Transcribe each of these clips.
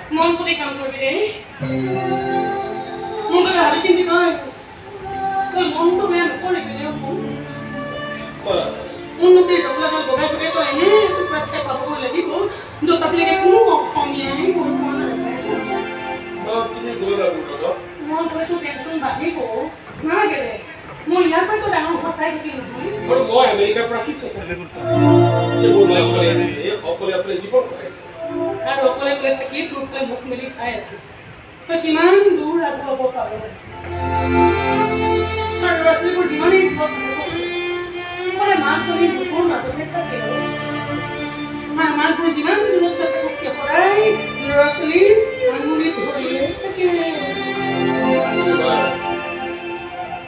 মন পুতি কাম কৰবি ৰে মন তো ভাবি চিন্তি নয় তোৰ মন তো বেয়া নকৰিবি রে উন্নতি সকলে মই বগাই বগাই তো এনে বাচ্চা পাব লাগিব যত আছে কোনো অসমীয়াই বহুত মন তুমি গৈ লাগু কথা মন ধৰে তো টেনচন বাঢ়িব নালাগে ৰে মই ইয়াৰ পৰা তো ডাঙৰ সঁচাই থাকি নহয় মই আমেৰিকাৰ পৰা কি চাইছিলে যে মই অকলে আপুনি জীৱন পাইছে আৰু অকলে অকলে থাকি তোৰ মুখ মেলি চাই আছে তই কিমান দূৰ আগুৱাব পাৰ আৰু ৰাস্তাবোৰ যিমানেই মানে মাকজনী বুকুৰ মাজতে থাকে মাকবোৰ যিমান দূৰত থাকে কিয় সদায় ল'ৰা ছোৱালীৰ আঙুলি ধৰিয়ে থাকে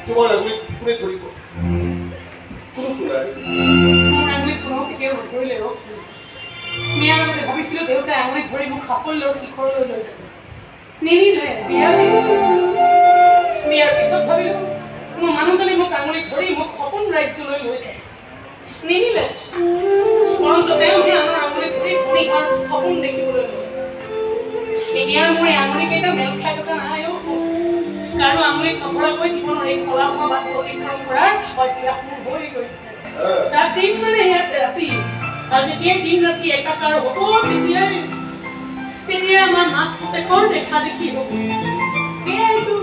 তোমাৰ আঙুলি কোনে ধৰিব কোনো মোৰ আঙুলি কোনো কেতিয়াও নধৰিলে মেয়াৰ লগতে ভাবিছিলো দেউতাই আঙুলি ধৰি মোক সাফল্যৰ শিখৰলৈ লৈ যাব নিনিলে বিয়াৰ পিছত ভাবিলো মোৰ মানুহজনে মোক আঙুলি ধৰি মোক সপোন ৰাজ্যলৈ লৈ যাব নিনিলে বৰঞ্চ তেওঁহে আমাৰ আঙুলি ধৰি ধৰি আৰু সপোন দেখিবলৈ লয় এতিয়া মোৰ এই আঙুলিকেইটা মেল খাই থকা নাই কাৰো আঙুলিত নধৰাকৈ জীৱনৰ এই ফলাফল বাট অতিক্ৰম কৰাৰ অভ্যাস মোৰ হৈ গৈছে তাৰ দিন মানে ইয়াত ৰাতি আৰু যেতিয়াই দিন ৰাতি একাকাৰ হ'ব তেতিয়া আমাৰ মাক পুতেকৰ দেখা দেখি হ'ব সেইটো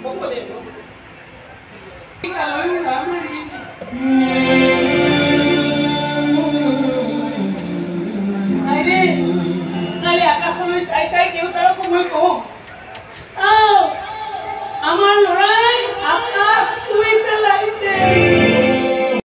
হ'ব লাগিব কাইলৈ আকাশলৈ চাই চাই দেউতাৰকো মই কওঁ